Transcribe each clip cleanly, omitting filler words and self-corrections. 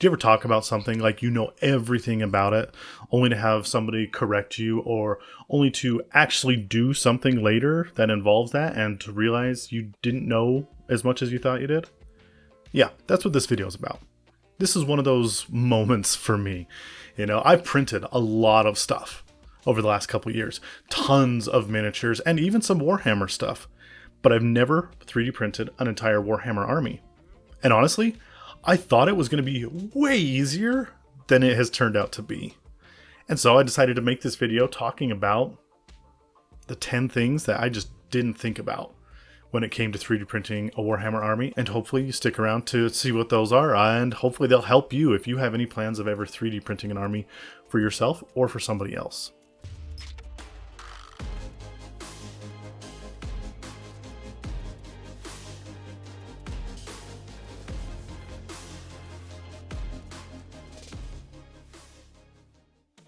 Do you ever talk about something like you know everything about it, only to have somebody correct you, or only to actually do something later that involves that and to realize you didn't know as much as you thought you did? Yeah, that's what this video is about. This is one of those moments for me. I've printed a lot of stuff over the last couple years, tons of miniatures and even some Warhammer stuff, but I've never 3D printed an entire Warhammer army. And honestly, I thought it was going to be way easier than it has turned out to be. And so I decided to make this video talking about the 10 things that I just didn't think about when it came to 3D printing a Warhammer army. And hopefully you stick around to see what those are, and hopefully they'll help you if you have any plans of ever 3D printing an army for yourself or for somebody else.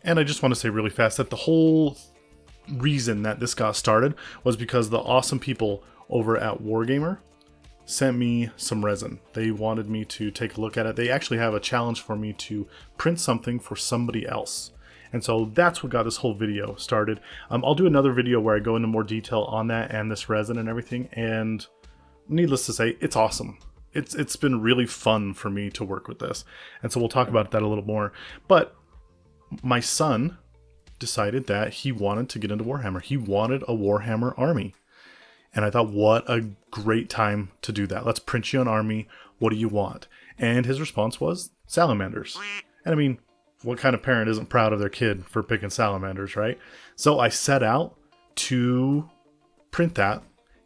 And I just want to say really fast that the whole reason that this got started was because the awesome people over at Warhammer sent me some resin. They wanted me to take a look at it. They actually have a challenge for me to print something for somebody else. And so that's what got this whole video started. I'll do another video where I go into more detail on that and this resin and everything. And needless to say, it's awesome. It's been really fun for me to work with this. And so we'll talk about that a little more. But my son decided that he wanted to get into Warhammer. He wanted a Warhammer army. And I thought, what a great time to do that. Let's print you an army. What do you want? And his response was salamanders. And I mean, what kind of parent isn't proud of their kid for picking salamanders, right? So I set out to print that,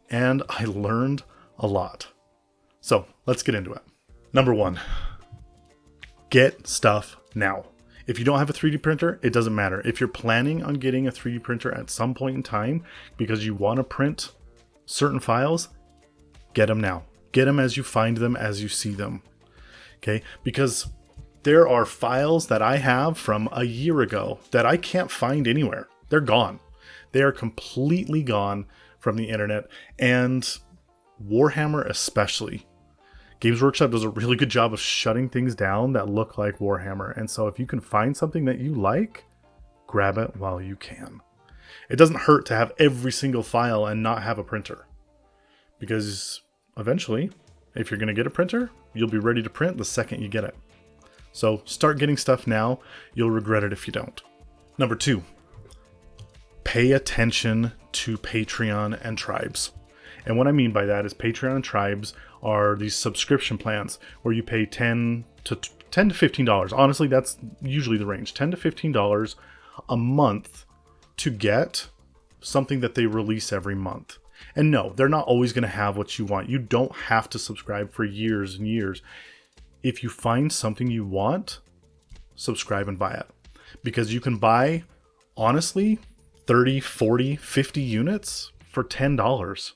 and I learned a lot. So let's get into it. Number 1, get stuff now. If you don't have a 3D printer, it doesn't matter. If you're planning on getting a 3D printer at some point in time because you want to print certain files, get them now. Get them as you find them, as you see them. Okay? Because there are files that I have from a year ago that I can't find anywhere. They're gone. They are completely gone from the internet, and Warhammer especially. Games Workshop does a really good job of shutting things down that look like Warhammer. And so if you can find something that you like, grab it while you can. It doesn't hurt to have every single file and not have a printer. Because eventually, if you're going to get a printer, you'll be ready to print the second you get it. So start getting stuff now. You'll regret it if you don't. Number 2, pay attention to Patreon and tribes. And what I mean by that is Patreon and tribes are these subscription plans where you pay $10 to $15. Honestly, that's usually the range. $10 to $15 a month to get something that they release every month. And no, they're not always going to have what you want. You don't have to subscribe for years and years. If you find something you want, subscribe and buy it. Because you can buy, honestly, 30, 40, 50 units for $10.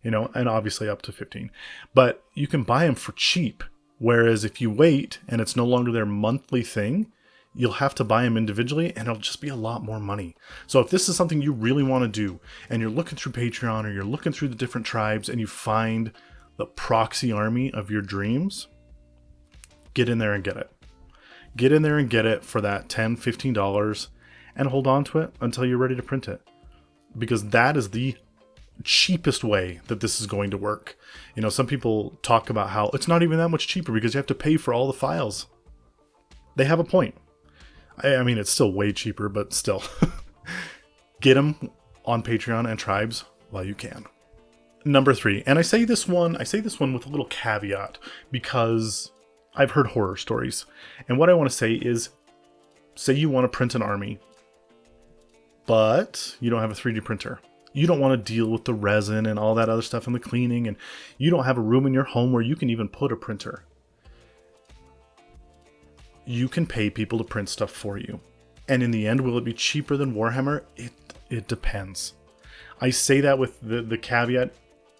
And obviously up to 15. But you can buy them for cheap. Whereas if you wait and it's no longer their monthly thing, you'll have to buy them individually and it'll just be a lot more money. So if this is something you really want to do and you're looking through Patreon or you're looking through the different tribes and you find the proxy army of your dreams, get in there and get it. Get in there and get it for that $10, $15 and hold on to it until you're ready to print it. Because that is the cheapest way that this is going to work. Some people talk about how it's not even that much cheaper because you have to pay for all the files. They have a point. I mean, it's still way cheaper, but still. Get them on Patreon and tribes while you can. Number 3, and I say this one with a little caveat because I've heard horror stories. And what I want to say is, say you want to print an army, but you don't have a 3D printer. You don't want to deal with the resin and all that other stuff and the cleaning, and you don't have a room in your home where you can even put a printer. You can pay people to print stuff for you. And in the end, will it be cheaper than Warhammer? It depends. I say that with the caveat,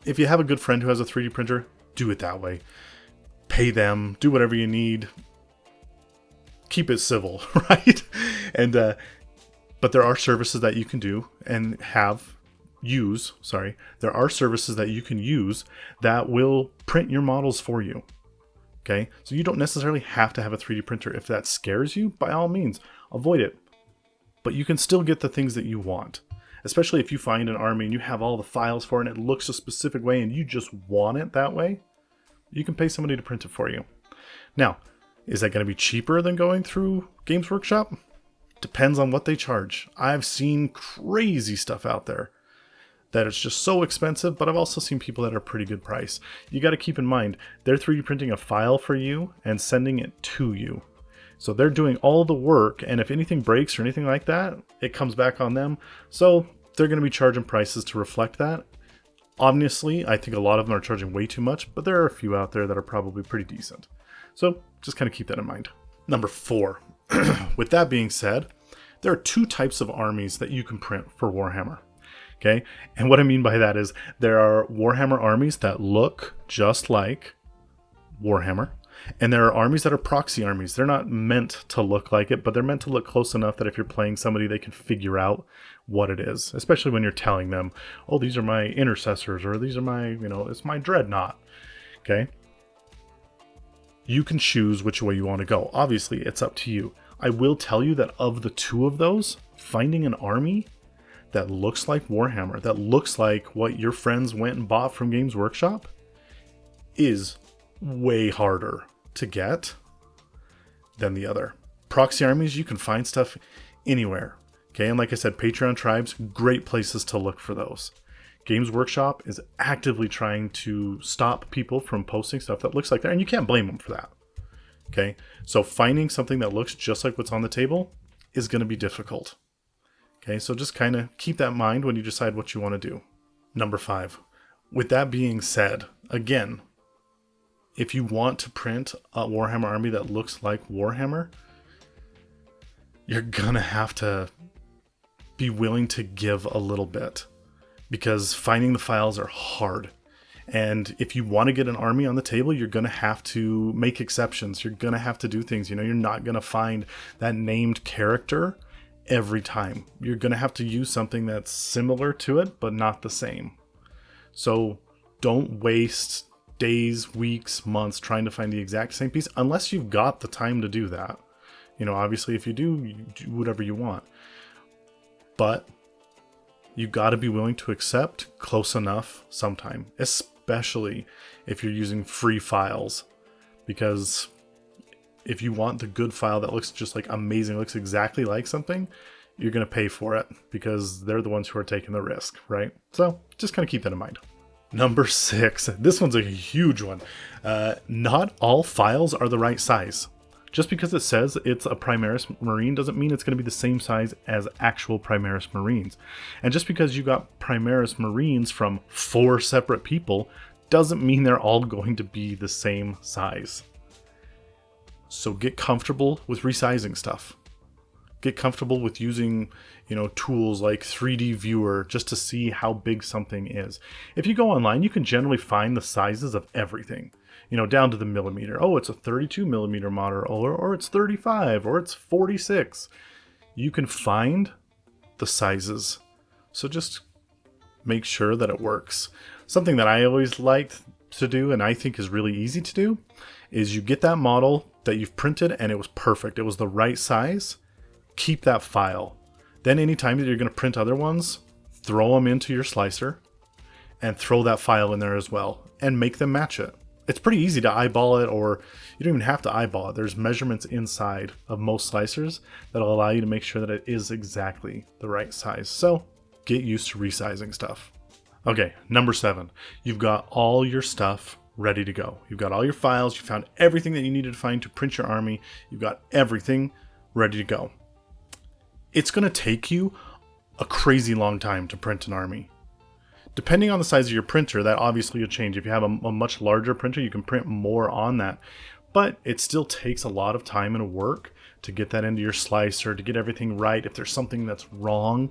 if you have a good friend who has a 3D printer, do it that way. Pay them, do whatever you need. Keep it civil, right? And but there are services that you can do and there are services that you can use that will print your models for you. Okay, so you don't necessarily have to have a 3D printer. If that scares you, by all means, avoid it. But you can still get the things that you want. Especially if you find an army and you have all the files for it and it looks a specific way and you just want it that way, you can pay somebody to print it for you. Now, is that going to be cheaper than going through Games Workshop? Depends on what they charge. I've seen crazy stuff out there that it's just so expensive, but I've also seen people that are pretty good price. You got to keep in mind, they're 3D printing a file for you and sending it to you. So they're doing all the work, and if anything breaks or anything like that, it comes back on them. So they're going to be charging prices to reflect that. Obviously, I think a lot of them are charging way too much, but there are a few out there that are probably pretty decent. So just kind of keep that in mind. Number 4. With that being said, there are 2 types of armies that you can print for Warhammer. Okay, and what I mean by that is there are Warhammer armies that look just like Warhammer, and there are armies that are proxy armies. They're not meant to look like it, but they're meant to look close enough that if you're playing somebody, they can figure out what it is, especially when you're telling them, oh, these are my intercessors, or these are my, it's my dreadnought. Okay, you can choose which way you want to go. Obviously, it's up to you. I will tell you that of the 2 of those, finding an army that looks like Warhammer, that looks like what your friends went and bought from Games Workshop, is way harder to get than the other. Proxy armies, you can find stuff anywhere. Okay, and like I said, Patreon tribes, great places to look for those. Games Workshop is actively trying to stop people from posting stuff that looks like that, and you can't blame them for that. Okay, so finding something that looks just like what's on the table is going to be difficult. Okay, so just kind of keep that in mind when you decide what you want to do. Number 5. With that being said, again, if you want to print a Warhammer army that looks like Warhammer, you're going to have to be willing to give a little bit, because finding the files are hard. And if you want to get an army on the table, you're going to have to make exceptions. You're going to have to do things. You're not going to find that named character every time. You're going to have to use something that's similar to it, but not the same. So don't waste days, weeks, months trying to find the exact same piece, unless you've got the time to do that. Obviously, if you do whatever you want. But you got to be willing to accept close enough sometime, especially if you're using free files, because if you want the good file that looks just like amazing, looks exactly like something, you're going to pay for it because they're the ones who are taking the risk, right? So just kind of keep that in mind. Number 6, this one's a huge one. Not all files are the right size. Just because it says it's a Primaris Marine doesn't mean it's going to be the same size as actual Primaris Marines. And just because you got Primaris Marines from 4 separate people doesn't mean they're all going to be the same size. So get comfortable with resizing stuff. Get comfortable with using, tools like 3D Viewer just to see how big something is. If you go online, you can generally find the sizes of everything. Down to the millimeter. Oh, it's a 32 millimeter model, or it's 35, or it's 46. You can find the sizes. So just make sure that it works. Something that I always liked to do, and I think is really easy to do, is you get that model that you've printed and it was perfect. It was the right size. Keep that file. Then anytime that you're going to print other ones, throw them into your slicer and throw that file in there as well and make them match it. It's pretty easy to eyeball it, or you don't even have to eyeball it. There's measurements inside of most slicers that'll allow you to make sure that it is exactly the right size. So get used to resizing stuff. Okay, number 7. You've got all your stuff ready to go. You've got all your files. You found everything that you needed to find to print your army. You've got everything ready to go. It's going to take you a crazy long time to print an army. Depending on the size of your printer, that obviously will change. If you have a much larger printer, you can print more on that. But it still takes a lot of time and work to get that into your slicer, to get everything right. If there's something that's wrong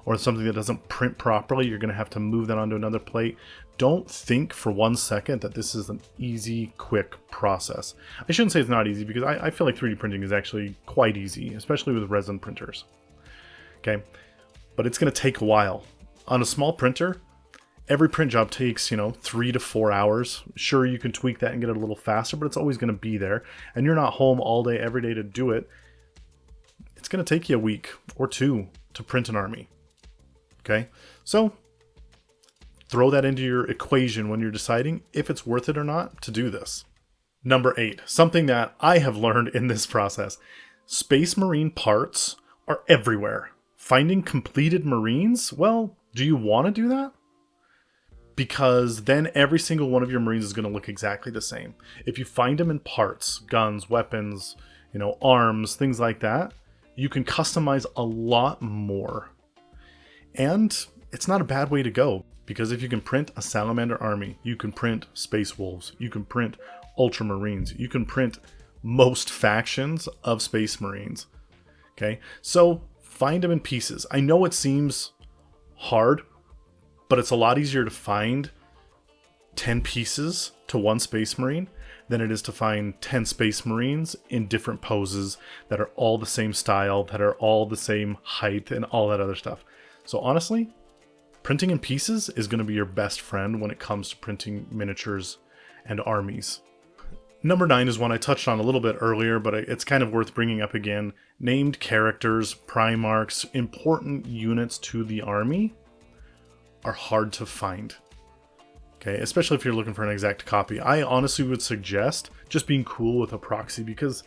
or something that doesn't print properly, you're going to have to move that onto another plate. Don't think for 1 second that this is an easy, quick process. I shouldn't say it's not easy, because I feel like 3D printing is actually quite easy, especially with resin printers. Okay, but it's going to take a while. On a small printer, Every print job takes, 3 to 4 hours. Sure, you can tweak that and get it a little faster, but it's always going to be there. And you're not home all day, every day to do it. It's going to take you a week or two to print an army. Okay? So, throw that into your equation when you're deciding if it's worth it or not to do this. Number 8, something that I have learned in this process. Space Marine parts are everywhere. Finding completed Marines? Well, do you want to do that? Because then every single one of your Marines is going to look exactly the same. If you find them in parts, guns, weapons, arms, things like that, you can customize a lot more. And it's not a bad way to go, because if you can print a Salamander army, you can print Space Wolves, you can print Ultramarines, you can print most factions of Space Marines. Okay, so find them in pieces. I know it seems hard, but it's a lot easier to find 10 pieces to one Space Marine than it is to find 10 Space Marines in different poses that are all the same style, that are all the same height, and all that other stuff. So honestly, printing in pieces is going to be your best friend when it comes to printing miniatures and armies. Number 9 is one I touched on a little bit earlier, but it's kind of worth bringing up again. Named characters, Primarchs, important units to the army are hard to find. Okay, especially if you're looking for an exact copy. I honestly would suggest just being cool with a proxy, because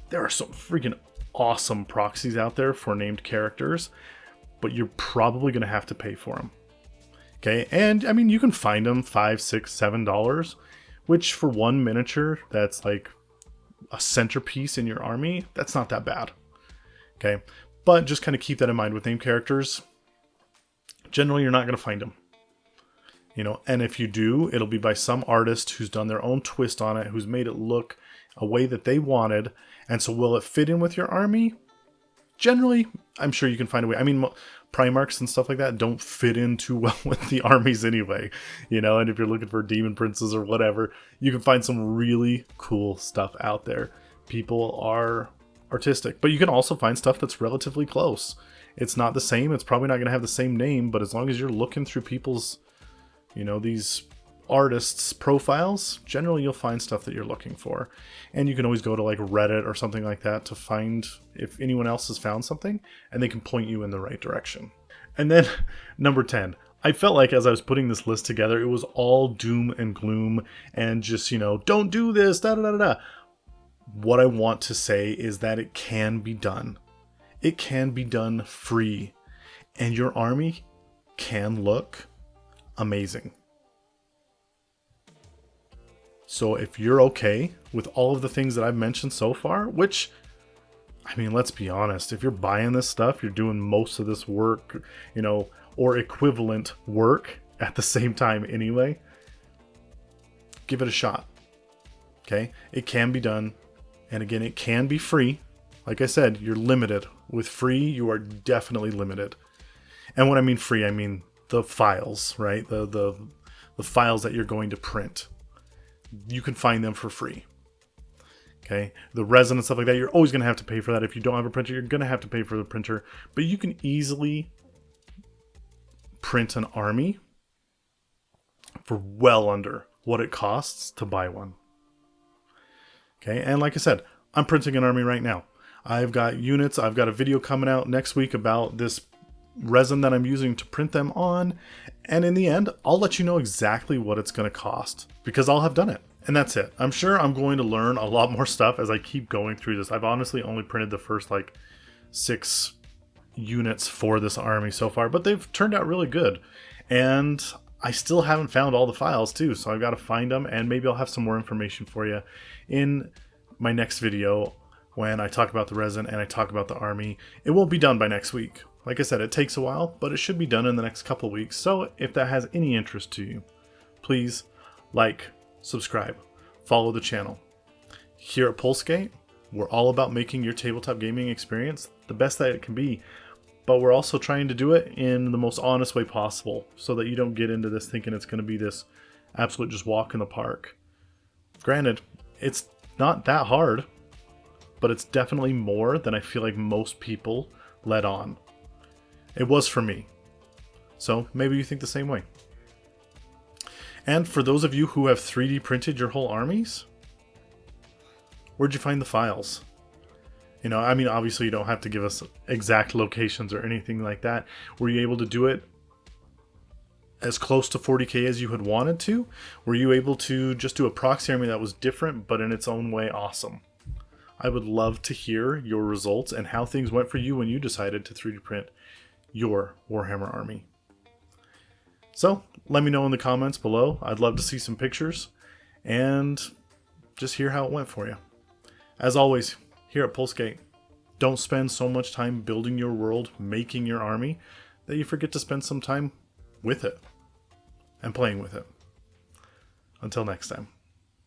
there are some freaking awesome proxies out there for named characters, but you're probably going to have to pay for them. Okay, and I mean, you can find them $5, $6, $7, which for one miniature that's like a centerpiece in your army, that's not that bad. Okay, but just kind of keep that in mind with named characters. Generally, you're not going to find them. And if you do, it'll be by some artist who's done their own twist on it, who's made it look a way that they wanted. And so will it fit in with your army? Generally, I'm sure you can find a way. I mean, Primarchs and stuff like that don't fit in too well with the armies anyway, and if you're looking for demon princes or whatever, you can find some really cool stuff out there. People are artistic, but you can also find stuff that's relatively close. It's not the same. It's probably not going to have the same name, but as long as you're looking through people's, these artists' profiles, generally you'll find stuff that you're looking for. And you can always go to like Reddit or something like that to find if anyone else has found something, and they can point you in the right direction. And then number 10, I felt like as I was putting this list together, it was all doom and gloom and just, don't do this, da da da da. What I want to say is that it can be done. It can be done free, and your army can look amazing. So if you're okay with all of the things that I've mentioned so far, which, I mean, let's be honest, if you're buying this stuff, you're doing most of this work, or equivalent work at the same time anyway, give it a shot. Okay? It can be done. And again, it can be free. Like I said, you're limited. With free, you are definitely limited. And when I mean free, I mean the files, right? The files that you're going to print. You can find them for free. Okay? The resin and stuff like that, you're always going to have to pay for that. If you don't have a printer, you're going to have to pay for the printer. But you can easily print an army for well under what it costs to buy one. Okay? And like I said, I'm printing an army right now. I've got units. I've got a video coming out next week about this resin that I'm using to print them on. And in the end, I'll let you know exactly what it's going to cost, because I'll have done it. And that's it. I'm sure I'm going to learn a lot more stuff as I keep going through this. I've honestly only printed the first 6 units for this army so far, but they've turned out really good. And I still haven't found all the files too, so I've got to find them, and maybe I'll have some more information for you in my next video when I talk about the resin and I talk about the army. It won't be done by next week. Like I said, it takes a while, but it should be done in the next couple of weeks. So if that has any interest to you, please like, subscribe, follow the channel. Here at Pulsegate, we're all about making your tabletop gaming experience the best that it can be, but we're also trying to do it in the most honest way possible so that you don't get into this thinking it's going to be this absolute just walk in the park. Granted, it's not that hard, but it's definitely more than I feel like most people let on. It was for me. So maybe you think the same way. And for those of you who have 3D printed your whole armies, where'd you find the files? You know, I mean, obviously you don't have to give us exact locations or anything like that. Were you able to do it as close to 40K as you had wanted to? Were you able to just do a proxy army that was different, but in its own way awesome? I would love to hear your results and how things went for you when you decided to 3D print your Warhammer army. So let me know in the comments below. I'd love to see some pictures and just hear how it went for you. As always, here at Pulsegate, don't spend so much time building your world, making your army, that you forget to spend some time with it and playing with it. Until next time.